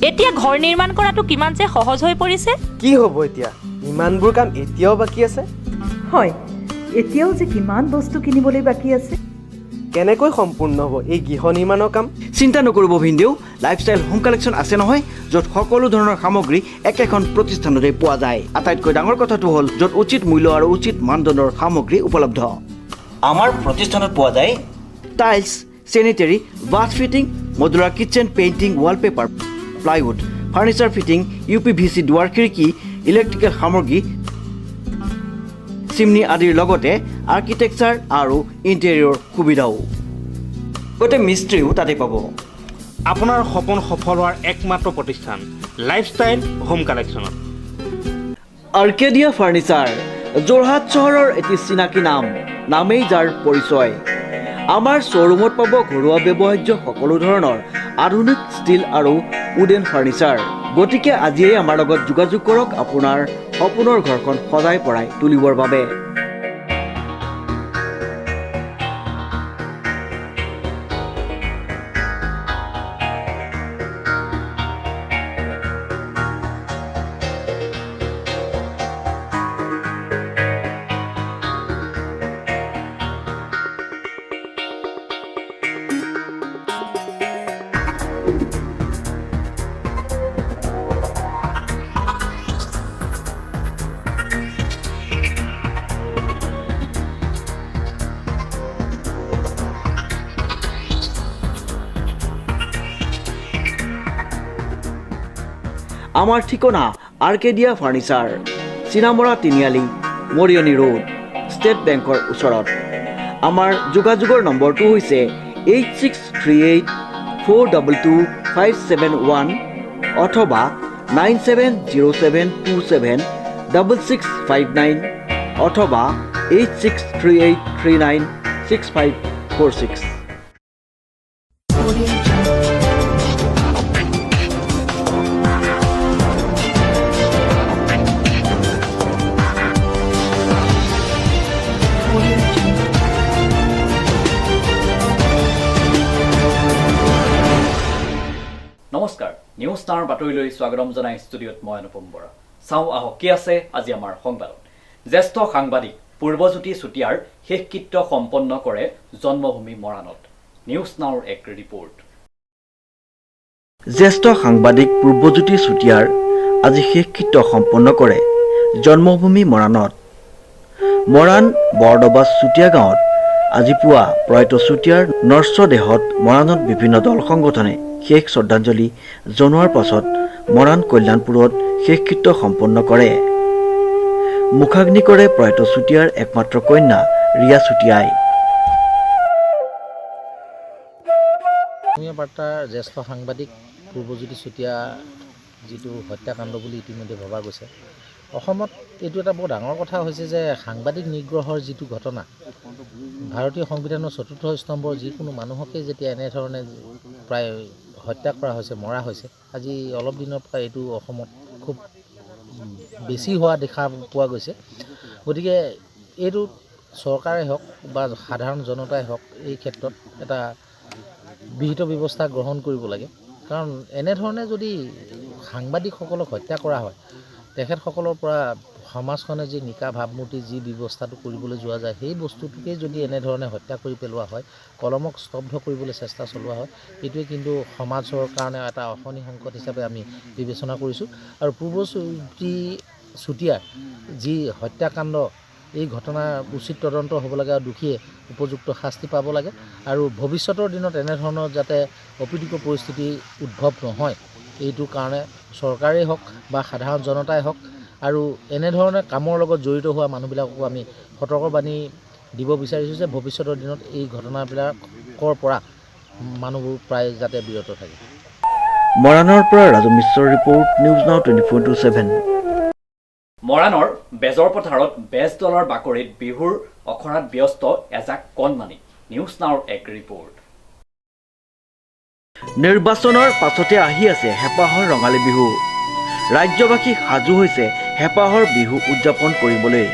এতিয়া ঘৰ নিৰ্মাণ কৰাটো কিমান যে সহজ হৈ পৰিছে। কি হ'ব এতিয়া ইমানবোৰ কাম এতিয়াও বাকী আছে? হয়, এতিয়াও যে কিমান বস্তু কিনিবলৈ বাকী আছে। কেনেকৈ সম্পূৰ্ণ হ'ব এই গৃহ নিৰ্মাণৰ কাম? চিন্তা নকৰিব ভিনদেউ, লাইফষ্টাইল হোম কালেকশ্যন আছে নহয়, য'ত সকলো ধৰণৰ সামগ্ৰী একেখন প্ৰতিষ্ঠানতে পোৱা যায়। আটাইতকৈ ডাঙৰ কথাটো হ'ল য'ত উচিত মূল্য আৰু উচিত মানদণ্ডৰ সামগ্ৰী উপলব্ধ। আমাৰ প্ৰতিষ্ঠানত পোৱা যায় tiles, sanitary, bath fitting, modular kitchen, painting, wallpaper, plywood, furniture fitting, UPVC দুৱাৰ খিৰিকী, ইলেক্ট্ৰিকেল সামগ্ৰী, চিমনি আদিৰ লগতে আৰ্কিটেকচাৰ আৰু ইণ্টেৰিয়ৰ সুবিধাও। গোটেই মিস্ত্ৰীও তাতে পাব। আপোনাৰ সপোন সফল হোৱাৰ একমাত্ৰ প্ৰতিষ্ঠান লাইফষ্টাইল হোম কালেকশ্যনত। আৰ্কেডিয়া ফাৰ্নিচাৰ, যোৰহাট চহৰৰ এটি চিনাকি নাম, নামেই যাৰ পৰিচয়। আমাৰ শ্ব'ৰুমত পাব ঘৰুৱা ব্যৱহাৰ্য সকলো ধৰণৰ আধুনিক ষ্টীল আৰু উডেন ফাৰ্নিচাৰ। গতিকে আজিয়েই আমাৰ লগত যোগাযোগ কৰক আপোনাৰ সপোনৰ ঘৰখন সজাই পৰাই তুলিবৰ বাবে। আমাৰ ঠিকনা আৰ্কেডিয়া ফাৰ্নিচাৰ, চিনামৰা তিনিআলি, মৰিয়নি ৰোড, ষ্টেট বেংকৰ ওচৰত। আমাৰ যোগাযোগৰ নম্বৰটো হৈছে 8638422571 অথবা 9707276659 অথবা 8638396546। নমস্কাৰ, নিউজ ষ্টাৰ বাতৰিলৈ স্বাগতম জনাই ষ্টুডিঅ'ত মই অনুপম বৰা। চাওঁ আহক কি আছে আজি আমাৰ সংবাদত। জ্যেষ্ঠ সাংবাদিক পূৰ্বজ্যোতি চুতীয়াৰ শেষকৃত্য সম্পন্ন কৰে জন্মভূমি মৰাণত। নিউজ নাওৰ এক ৰিপৰ্ট। জ্যেষ্ঠ সাংবাদিক পূৰ্বজ্যোতি চুতীয়াৰ আজি শেষকৃত্য সম্পন্ন কৰে জন্মভূমি মৰাণত। মৰাণ বৰদবাজ চুতীয়া গাঁৱত আজি পুৱা প্ৰয়াত চুতীয়াৰ নশ্বৰ দেহত মৰাণত বিভিন্ন দল সংগঠনে শেষ শ্ৰদ্ধাঞ্জলি জনোৱাৰ পাছত মৰাণ কল্যাণপুৰত শেষকৃত্য সম্পন্ন কৰে। মুখাগ্নি কৰে প্ৰয়াত চুতীয়াৰ একমাত্ৰ কন্যা ৰিয়া চুতীয়াই। অসমীয়া বাৰ্তাৰ জ্যেষ্ঠ সাংবাদিক পূৰ্বজ্যোতি চুতীয়া যিটো হত্যাকাণ্ড বুলি ইতিমধ্যে ভবা গৈছে, অসমত এইটো এটা বৰ ডাঙৰ কথা হৈছে যে সাংবাদিক নিগ্ৰহৰ যিটো ঘটনা, ভাৰতীয় সংবিধানৰ ৪ৰ্থ স্তম্ভৰ যিকোনো মানুহকে যেতিয়া এনেধৰণে প্ৰায় হত্যা কৰা হৈছে, মৰা হৈছে, আজি অলপ দিনৰ পৰা এইটো অসমত খুব বেছি হোৱা দেখা পোৱা গৈছে। গতিকে এইটো চৰকাৰেই হওক বা সাধাৰণ জনতাই হওক এই ক্ষেত্ৰত এটা বিহিত ব্যৱস্থা গ্ৰহণ কৰিব লাগে। কাৰণ এনেধৰণে যদি সাংবাদিকসকলক হত্যা কৰা হয়, তেখেতসকলৰ পৰা সমাজখনে যি নিকা ভাৱমূৰ্তি যি ব্যৱস্থাটো কৰিবলৈ যোৱা যায়, সেই বস্তুটোকেই যদি এনেধৰণে হত্যা কৰি পেলোৱা হয়, কলমক স্তব্ধ কৰিবলৈ চেষ্টা চলোৱা হয়, এইটোৱে কিন্তু সমাজৰ কাৰণে এটা অশনি সংকট হিচাপে আমি বিবেচনা কৰিছোঁ। আৰু পূৰ্বজ্যোতি চুতীয়াৰ যি হত্যাকাণ্ড, এই ঘটনাৰ উচিত তদন্ত হ'ব লাগে আৰু দোষীয়ে উপযুক্ত শাস্তি পাব লাগে। আৰু ভৱিষ্যতৰ দিনত এনেধৰণৰ যাতে অপ্ৰীতিকৰ পৰিস্থিতি উদ্ভৱ নহয়, এইটোৰ কাৰণে চৰকাৰেই হওক বা সাধাৰণ জনতাই হওক আৰু এনেধৰণে কামৰ লগত জড়িত হোৱা মানুহবিলাককো আমি সতৰ্কবাণী দিব বিচাৰিছোঁ যে ভৱিষ্যতৰ দিনত এই ঘটনাবিলাকৰ পৰা মানুহবোৰ প্ৰায় যাতে বিৰত থাকে। মৰাণৰ পৰা ৰাজু মিশ্ৰৰ ৰিপৰ্ট, নিউজ নাও 24/7। মৰাণৰ বেজৰ পথাৰত বেজ দলৰ বাকৰিত বিহুৰ অখৰাত ব্যস্ত এজাক কণমানি। নিউজ নাওৰ এক ৰিপৰ্ট। নিৰ্বাচনৰ পাছতে আহি আছে হেঁপাহৰ ৰঙালী বিহু। ৰাজ্যবাসী সাজু হৈছে হেঁপাহৰ বিহু উদযাপন কৰিবলৈ।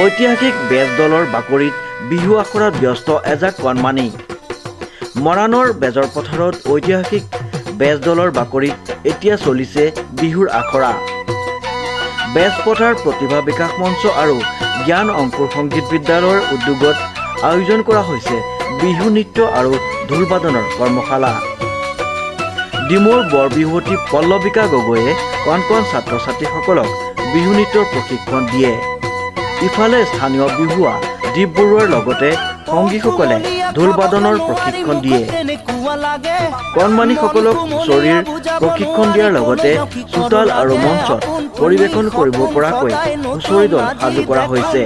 ঐতিহাসিক বেজ দলৰ বাকৰিত বিহু আখৰাত ব্যস্ত এজাক কণমানি। মৰাণৰ বেজৰ পথাৰত ঐতিহাসিক বেজ দলৰ বাকৰিত এতিয়া চলিছে বিহুৰ আখৰা। বেজপথাৰ প্ৰতিভা বিকাশ মঞ্চ আৰু জ্ঞান অংকুৰ সংগীত বিদ্যালয়ৰ উদ্যোগত আয়োজন কৰা হৈছে বিহু নৃত্য আৰু ঢোল-বাদনৰ কৰ্মশালা। ডিমৌৰ বৰবিহুৱতী পল্লৱিকা গগৈয়ে কণ কণ ছাত্ৰ ছাত্ৰীসকলক বিহু নৃত্যৰ প্ৰশিক্ষণ দিয়ে। ইফালে স্থানীয় বিহুৱা দীপ বৰুৱাৰ লগতে সংগীসকলে ঢোল-বাদনৰ প্ৰশিক্ষণ দিয়ে। কণমানিসকলক হুঁচৰিৰ প্ৰশিক্ষণ দিয়াৰ লগতে চোতাল আৰু মঞ্চত পৰিৱেশন কৰিব পৰাকৈ হুঁচৰি দল সাজু কৰা হৈছে।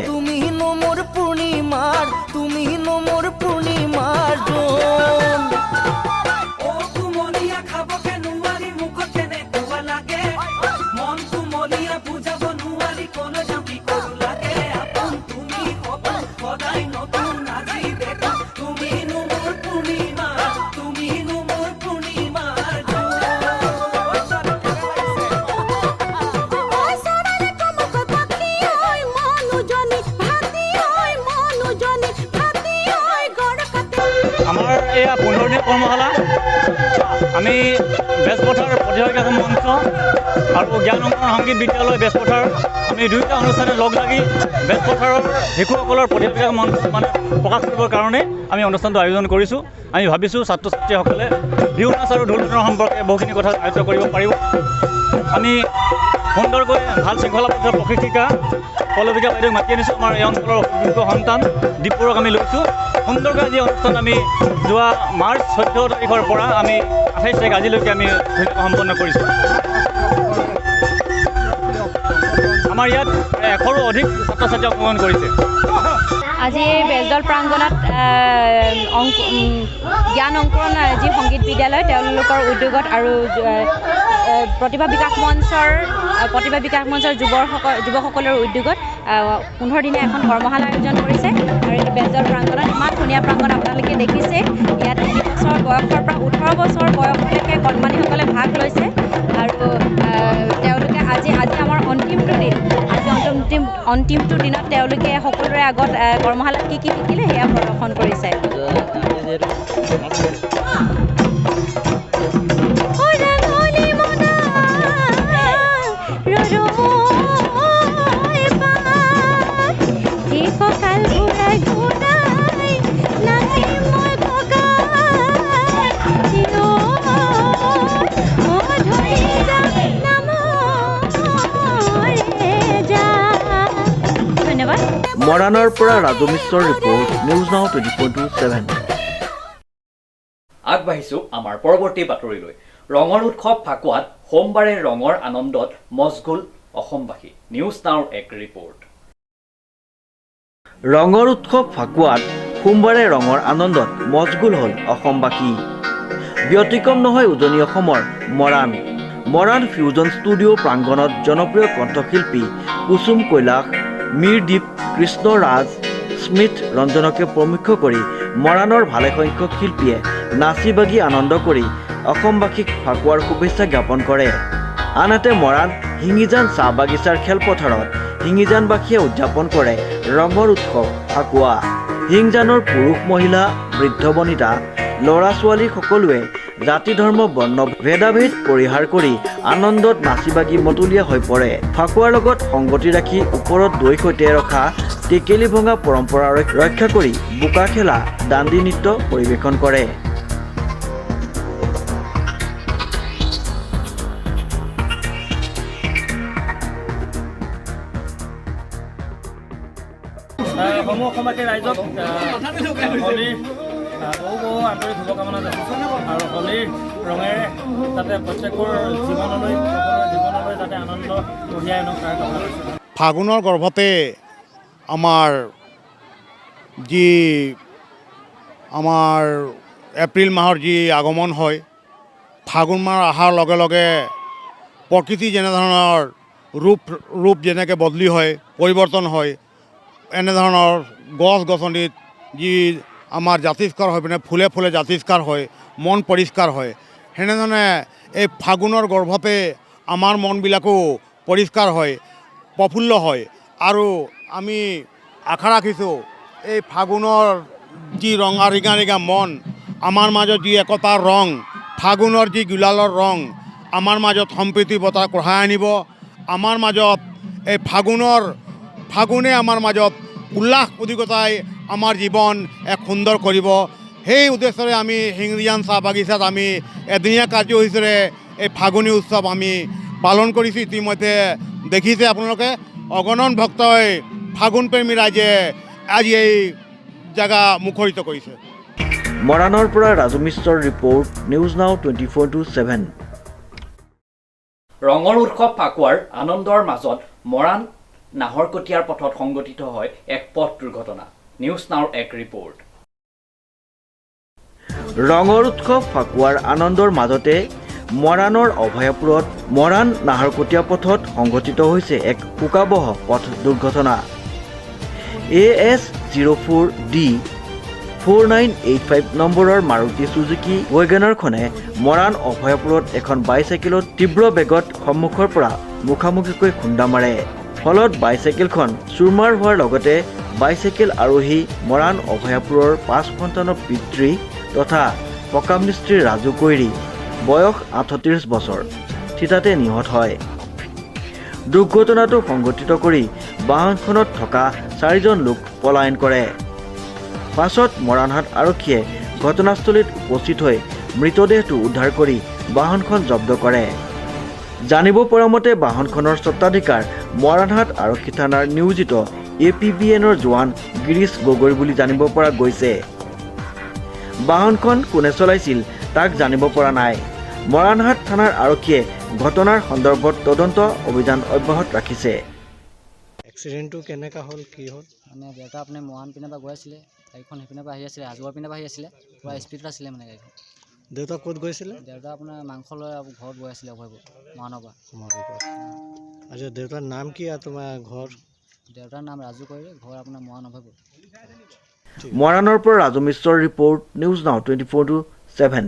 আমাৰ এয়া 15 দিনীয়া কৰ্মশালা আমি বেজপথাৰ প্ৰতিভা বিকাশ মঞ্চ আৰু জ্ঞান অংকুৰ সংগীত বিদ্যালয় বেজপথাৰ আমি দুয়োটা অনুষ্ঠানে লগ লাগি বেজপথাৰৰ শিশুসকলৰ প্ৰতিভা বিকাশ মঞ্চ মানে প্ৰকাশ কৰিবৰ কাৰণে আমি অনুষ্ঠানটো আয়োজন কৰিছোঁ। আমি ভাবিছোঁ ছাত্ৰ ছাত্ৰীসকলে বিহু নাচ আৰু ঢোল বাদনৰ সম্পৰ্কে বহুখিনি কথা আয়ত্ব কৰিব পাৰিব। আমি সুন্দৰকৈ ভাল শৃংখলাবদ্ধ প্ৰশিক্ষিকা পল্লৱিকা বাইদেউক মাতি আনিছোঁ। আমাৰ এই অঞ্চলৰ অভিজ্ঞ সন্তান দীপ বৰুৱাক আমি লৈছোঁ। সুন্দৰকৈ আজি অনুষ্ঠান আমি যোৱা মাৰ্চ 14 তাৰিখৰ পৰা আমি 28 তাৰিখ আজিলৈকে আমি ধুনীয়াকৈ সম্পন্ন কৰিছোঁ। আমাৰ ইয়াত 100ৰো অধিক ছাত্ৰ ছাত্ৰী অংশগ্ৰহণ কৰিছে। আজি বেজদল প্ৰাংগণত জ্ঞান অংকুৰণ যি সংগীত বিদ্যালয় তেওঁলোকৰ উদ্যোগত আৰু প্ৰতিভা বিকাশ মঞ্চৰ যুৱকসকলৰ উদ্যোগত 15 দিনীয়া এখন কৰ্মশালা আয়োজন কৰিছে। আৰু এই বেজদল প্ৰাংগণত ইমান ধুনীয়া প্ৰাংগণ আপোনালোকে দেখিছে। ইয়াত 3 বছৰ বয়সৰ পৰা 18 বছৰ বয়সলৈকে কণমানিসকলে ভাগ লৈছে। আৰু তেওঁলোকে আজি আমাৰ অন্তিমটো দিন, অন্তিমটো দিনত তেওঁলোকে সকলোৰে আগত কৰ্মশালাত কি কি শিকিলে সেয়া প্ৰদৰ্শন কৰিছে। মৰাণৰ পৰা ৰাজু মিশ্ৰৰ ৰিপৰ্ট, নিউজ নাও 24/7। আগবাঢ়িছোঁ আমাৰ পৰৱৰ্তী বাতৰিলৈ। ৰঙৰ উৎসৱ ফাকুৱাত সোমবাৰে ৰঙৰ আনন্দত মচগুল অসমবাসী। নিউজ নাওৰ এক ৰিপৰ্ট। ৰঙৰ উৎসৱ ফাকুৱাত সোমবাৰে ৰঙৰ আনন্দত মচগুল হ'ল অসমবাসী। ব্যতিক্ৰম নহয় উজনি অসমৰ মৰাণ ফিউজন ষ্টুডিঅ' প্ৰাংগণত জনপ্ৰিয় কণ্ঠশিল্পী কুসুম কৈলাশ, মীৰদ্বীপ, কৃষ্ণ ৰাজ, স্মিথ ৰঞ্জনকে প্ৰমুখ্য কৰি মৰাণৰ ভালেসংখ্যক শিল্পীয়ে নাচি বাগি আনন্দ কৰি অসমবাসীক ফাকুৱাৰ শুভেচ্ছা জ্ঞাপন কৰে। আনহাতে মৰাণ হিঙিজান চাহ বাগিচাৰ খেলপথাৰত হিঙিজানবাসীয়ে উদযাপন কৰে ৰঙৰ উৎসৱ ফাকুৱা। হিংজানৰ পুৰুষ মহিলা বৃদ্ধ বনিতা ল'ৰা ছোৱালী সকলোৱে জাতি ধৰ্ম বৰ্ণ ভেদাভেদ পৰিহাৰ কৰি আনন্দত নাচি বাগি মতলীয়া হৈ পৰে। ফাকুৱাৰ লগত সংগতি ৰাখি ওপৰত দৈ সৈতে ৰখা টেকেলি ভঙা পৰম্পৰা ৰক্ষা কৰি বোকা খেলা দাণ্ডি নৃত্য পৰিৱেশন কৰে। সমূহ অসমবাসী ৰাইজক হোলীৰ বহু আন্তৰিক শুভকামনা জনাইছোঁ। আৰু হোলীৰ ৰঙেৰে যাতে প্ৰত্যেকৰ জীৱনলৈ যাতে আনন্দ কঢ়িয়াই আনক তাৰ কামনা কৰিছোঁ। ফাগুনৰ গৰ্ভতে আমাৰ এপ্ৰিল মাহৰ যি আগমন হয়, ফাগুন মাহ অহাৰ লগে লগে প্ৰকৃতি যেনেধৰণৰ ৰূপ যেনেকৈ বদলি হয়, পৰিৱৰ্তন হয়, এনেধৰণৰ গছ গছনিত যি আমাৰ জাতিষ্কাৰ হৈ পিনে ফুলে ফুলে জাতিষ্কাৰ হয়, মন পৰিষ্কাৰ হয়। সেনেধৰণে এই ফাগুনৰ গৰ্ভতে আমাৰ মনবিলাকো পৰিষ্কাৰ হয়, প্ৰফুল্ল হয়। আৰু আমি আশা ৰাখিছোঁ এই ফাগুনৰ যি ৰঙা ৰিঙা ৰিঙা মন, আমাৰ মাজত যি একতাৰ ৰং, ফাগুনৰ যি গুলালৰ ৰং, আমাৰ মাজত সম্প্ৰীতি বঁটা কঢ়াই আনিব। আমাৰ মাজত এই ফাগুনে আমাৰ মাজত উল্লাস উদ্দীপনাই আমাৰ জীৱন এক সুন্দৰ কৰিব। সেই উদ্দেশ্যৰে আমি হিংৰিয়ান চাহ বাগিচাত আমি এদিনীয়া কাৰ্যসূচীৰে এই ফাগুনী উৎসৱ আমি পালন কৰিছোঁ। ইতিমধ্যে দেখিছে আপোনালোকে অগণন ভক্তই ফাগুন প্ৰেমী ৰাইজে আজি এই জেগা মুখৰিত কৰিছে। মৰাণৰ পৰা ৰাজু মিশ্ৰৰ ৰিপৰ্ট, নিউজ নাও 24/7। ৰঙৰ উৎসৱ ফাকুৱাৰ আনন্দৰ মাজত মৰাণ নাহৰকটীয়াৰ পথত সংঘটিত হয় এক পথ দুৰ্ঘটনা। নিউজ নাওৰ এক ৰিপৰ্ট। ৰঙৰ উৎসৱ ফাকুৱাৰ আনন্দৰ মাজতে মৰাণৰ অভয়াপুৰত মৰাণ নাহৰকটীয়া পথত সংঘটিত হৈছে এক শোকাবহ পথ দুৰ্ঘটনা। AS04D 4985 নম্বৰৰ মাৰুতি চুজুকি ৱেগনাৰখনে মৰাণ অভয়াপুৰত এখন বাইচাইকেলত তীব্ৰ বেগত সন্মুখৰ পৰা মুখামুখিকৈ খুন্দা মাৰে। ফলত বাইচাইকেলখন চুৰমাৰ হোৱাৰ লগতে বাইচাইকেল আৰোহী মৰাণ অভয়াপুৰৰ 5 সন্তানৰ পিতৃ তথা পকা মিস্ত্ৰী ৰাজু কৈৰী বয়স 38 বছৰ থিতাতে নিহত হয়। দুৰ্ঘটনাটো সংঘটিত কৰি বাহনখনত থকা 4জন লোক পলায়ন কৰে। পাছত মৰাণহাট আৰক্ষীয়ে ঘটনাস্থলীত উপস্থিত হৈ মৃতদেহটো উদ্ধাৰ কৰি বাহনখন জব্দ কৰে। জানিব পৰা মতে বাহনখনৰ স্বত্বাধিকাৰ মৰাণহাট আৰক্ষী থানাৰ নিয়োজিত APBNৰ জোৱান গিৰীশ গগৈ বুলি জানিব পৰা গৈছে। বাহনখন কোনে চলাইছিল তাক জানিব পৰা নাই। মৰাণহাট থানাৰ আৰক্ষীয়ে ঘটনাৰ সন্দৰ্ভত তদন্ত অভিযান অব্যাহত ৰাখিছে। এক্সিডেণ্টটো কেনেকৈ হ'ল, কি হ'ল? মানে দেউতা আপুনি মৰাণ পিনে পৰা গৈ আছিলে, গাড়ীখন সেইপিনে পৰা আহি আছিলে, ৰাজগড় পিনে পৰা আহি আছিলে, পূৰা স্পীডত আছিলে মানে গাড়ীখন। দেউতা ক'ত গৈছিলে? দেউতা আপোনাৰ মাংস লৈ ঘৰত গৈ আছিলে অভয়পুৰ মৰাণৰ পৰা। আচ্ছা, দেউতাৰ নাম কি আৰু তোমাৰ ঘৰ? দেউতাৰ নাম ৰাজু কৈৰী, ঘৰ আপোনাৰ মৰাণ অভয়পুৰ। মৰাণৰ পৰা ৰাজু মিশ্ৰৰ ৰিপৰ্ট, নিউজ নাও 24/7।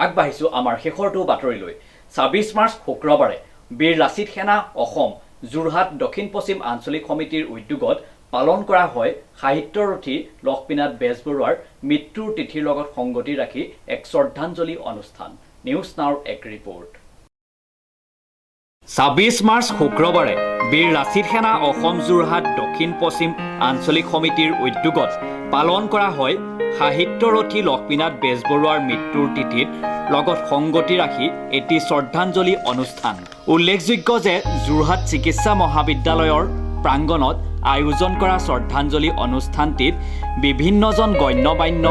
আগবাঢ়িছোঁ আমাৰ শেষৰটো বাতৰিলৈ। 26 মাৰ্চ শুক্ৰবাৰে বীৰ লাচিত সেনা অসম যোৰহাট দক্ষিণ পশ্চিম আঞ্চলিক সমিতিৰ উদ্যোগত পালন কৰা হয় সাহিত্যৰথী লক্ষ্মীনাথ বেজবৰুৱাৰ মৃত্যুৰ তিথিৰ লগত সংগতি ৰাখি এক শ্ৰদ্ধাঞ্জলি অনুষ্ঠান। নিউজ নাওৰ এক ৰিপৰ্ট। 26 মাৰ্চ শুক্ৰবাৰে বীৰ লাচিত সেনা অসম যোৰহাট দক্ষিণ পশ্চিম আঞ্চলিক সমিতিৰ উদ্যোগত পালন কৰা হয় সাহিত্যৰথী লক্ষ্মীনাথ বেজবৰুৱাৰ মৃত্যুৰ তিথিত লগত সংগতি ৰাখি এটি শ্ৰদ্ধাঞ্জলি অনুষ্ঠান। উল্লেখযোগ্য যে যোৰহাট চিকিৎসা মহাবিদ্যালয়ৰ প্ৰাংগণত আয়োজন কৰা শ্ৰদ্ধাঞ্জলি অনুষ্ঠানটিত বিভিন্নজন গণ্যমান্য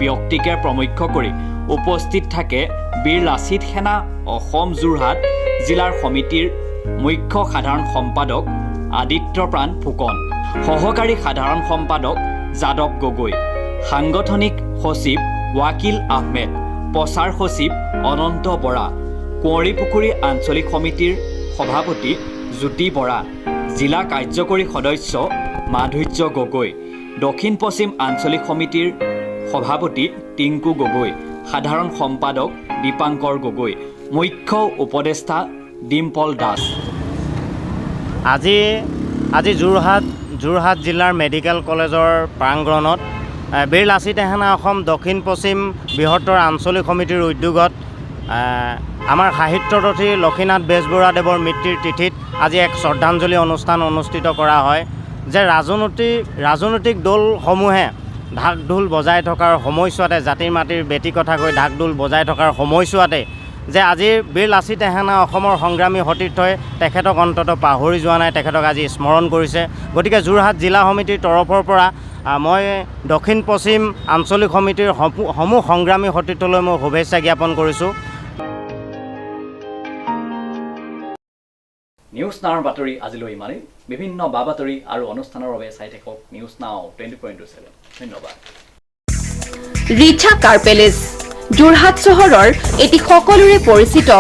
ব্যক্তিকে প্ৰমুখ্য কৰি উপস্থিত থাকে বীৰ লাচিত সেনা অসম যোৰহাট জিলাৰ সমিতিৰ মুখ্য সাধাৰণ সম্পাদক আদিত্যপ্ৰাণ ফুকন, সহকাৰী সাধাৰণ সম্পাদক যাদৱ গগৈ, সাংগঠনিক সচিব ৱাকিল আহমেদ, প্ৰচাৰ সচিব অনন্ত বৰা, কুঁৱৰীপুখুৰী আঞ্চলিক সমিতিৰ সভাপতি জ্যোতি বৰা, জিলা কাৰ্যকৰী সদস্য মাধুৰ্য গগৈ, দক্ষিণ পশ্চিম আঞ্চলিক সমিতিৰ সভাপতি টিংকু গগৈ, সাধাৰণ সম্পাদক দীপাংকৰ গগৈ, মুখ্য উপদেষ্টা ডিম্পল দাস। আজি যোৰহাট জিলাৰ মেডিকেল কলেজৰ প্ৰাংগণত বীৰ লাচিত সেনা অসম দক্ষিণ পশ্চিম বৃহত্তৰ আঞ্চলিক সমিতিৰ উদ্যোগত আমাৰ সাহিত্যৰথী লক্ষ্মীনাথ বেজবৰুৱাদেৱৰ মৃত্যুৰ তিথিত আজি এক শ্ৰদ্ধাঞ্জলি অনুষ্ঠান অনুষ্ঠিত কৰা হয়। যে ৰাজনৈতিক দলসমূহে ঢাক ঢোল বজাই থকাৰ সময়ছোৱাতে, জাতিৰ মাটিৰ বেটি কথা কৈ ঢাক ঢোল বজাই থকাৰ সময়ছোৱাতে যে আজি বীৰ লাচিত সেনা অসমৰ সংগ্ৰামী সতীৰ্থই তেখেতক অন্ততঃ পাহৰি যোৱা নাই, তেখেতক আজি স্মৰণ কৰিছে। গতিকে যোৰহাট জিলা সমিতিৰ তৰফৰ পৰা মই দক্ষিণ পশ্চিম আঞ্চলিক সমিতিৰ সমূহ সংগ্ৰামী সতীৰ্থলৈ মই শুভেচ্ছা জ্ঞাপন কৰিছোঁ। নিউজ নাওৰ বাতৰি আজিলৈ ইমানেই। বিভিন্ন বা বাতৰি আৰু অনুষ্ঠানৰ বাবে চাই থাকক নিউজ নাও 24/7। ধন্যবাদ। ৰিচা কাৰ পেলেচ যোৰহাট চহৰৰ এটি সকলোৰে পৰিচিত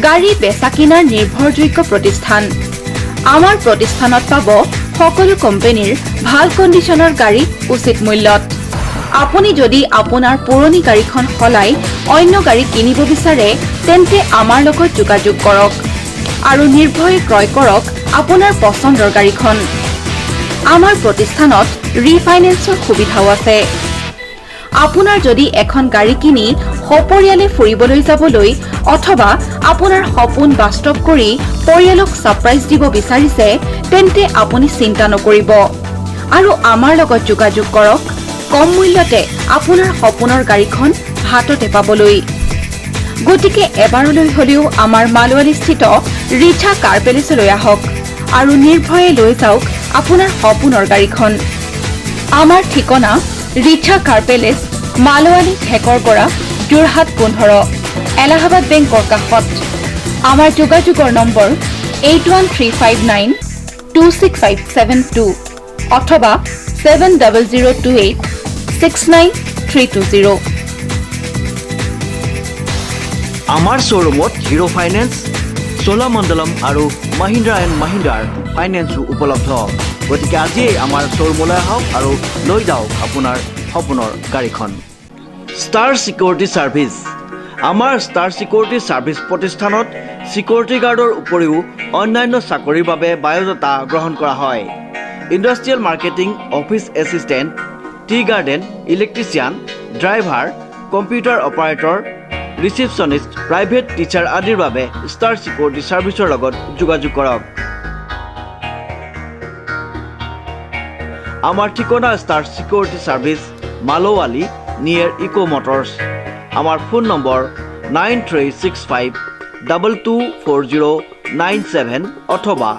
গাড়ী বেচা কিনাৰ নিৰ্ভৰযোগ্য প্ৰতিষ্ঠান। আমাৰ প্ৰতিষ্ঠানত পাব সকলো কোম্পানীৰ ভাল কণ্ডিশ্যনৰ গাড়ী উচিত মূল্যত। আপুনি যদি আপোনাৰ পুৰণি গাড়ীখন সলাই অন্য গাড়ী কিনিব বিচাৰে তেন্তে আমাৰ লগত যোগাযোগ কৰক আৰু নিৰ্ভয়ে ক্ৰয় কৰক আপোনাৰ পচন্দৰ গাড়ীখন। আমাৰ প্ৰতিষ্ঠানত ৰিফাইনেন্সৰ সুবিধাও আছে। আপোনাৰ যদি এখন গাড়ী কিনি সপৰিয়ালে ফুৰিবলৈ যাবলৈ অথবা আপোনাৰ সপোন বাস্তৱ কৰি পৰিয়ালক ছাৰপ্ৰাইজ দিব বিচাৰিছে তেন্তে আপুনি চিন্তা নকৰিব আৰু আমাৰ লগত যোগাযোগ কৰক কম মূল্যতে আপোনাৰ সপোনৰ গাড়ীখন হাততে পাবলৈ গতিকে এবাৰলৈ হলেও আমাৰ মালৱালীস্থিত ৰিচা কাৰ পেলেচলৈ আহক আৰু নিৰ্ভয়ে লৈ যাওক আপোনাৰ সপোনৰ গাড়ীখন আমাৰ ঠিকনা ৰিচা কাৰ পেলেচ মালৱালী ঠেকৰ পৰা যোৰহাট 15 এলাহাবাদ বেংকৰ কাষত আমাৰ যোগাযোগৰ নম্বৰ 8135926572 অথবা 7002869320 আমাৰ শ্ব'ৰুমত হিৰো ফাইনেন্স চোলামণ্ডলম আৰু মহিন্দ্ৰা এণ্ড মহিন্দ্ৰাৰ ফাইনেন্সো উপলব্ধ গতিকে আজিয়েই আমাৰ শ্ব'ৰুমলৈ আহক আৰু লৈ যাওক আপোনাৰ সপোনৰ গাড়ীখন ষ্টাৰ ছিকিউৰিটি ছাৰ্ভিচ আমাৰ ষ্টাৰ ছিকিউৰিটি ছাৰ্ভিচ প্ৰতিষ্ঠানত ছিকিউৰিটি গাৰ্ডৰ উপৰিও অন্যান্য চাকৰিৰ বাবে বায়'ডাটা গ্ৰহণ কৰা হয় industrial marketing office assistant tea garden electrician driver computer operator receptionist private teacher আদিৰ বাবে ষ্টাৰ ছিকিউৰিটি ছাৰ্ভিচৰ লগত যোগাযোগ কৰক আমাৰ ঠিকনা ষ্টাৰ ছিকিউৰিটি ছাৰ্ভিচ মালৱালী নিয়েৰ ইকো মটৰ্ছ আমাৰ ফোন নম্বৰ 9365224097 অথবা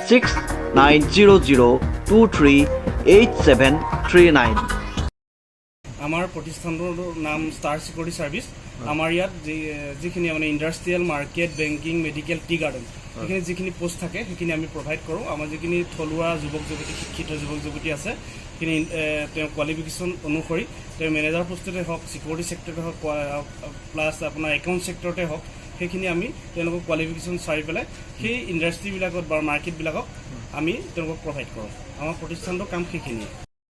6900238739 আমাৰ প্ৰতিষ্ঠানটোৰ নাম ষ্টাৰ ছিকিউৰিটি ছাৰ্ভিচ আমাৰ ইয়াত যিখিনি মানে industrial market banking medical tea garden সেইখিনি যিখিনি পোষ্ট থাকে সেইখিনি আমি প্ৰভাইড কৰোঁ আমাৰ যিখিনি থলুৱা যুৱক যুৱতী শিক্ষিত যুৱক যুৱতী আছে সেইখিনি তেওঁ কোৱালিফিকেশ্যন অনুসৰি তেওঁ মেনেজাৰ পোষ্টতে হওক ছিকিউৰিটি ছেক্টৰতে হওক প্লাছ আপোনাৰ একাউণ্ট ছেক্টৰতে হওক সেইখিনি আমি তেওঁলোকক কোৱালিফিকেশ্যন চাই পেলাই সেই ইণ্ডাষ্ট্ৰিবিলাকত বা মাৰ্কেটবিলাকক আমি তেওঁলোকক প্ৰভাইড কৰোঁ আমাৰ প্ৰতিষ্ঠানটোৰ কাম সেইখিনিয়ে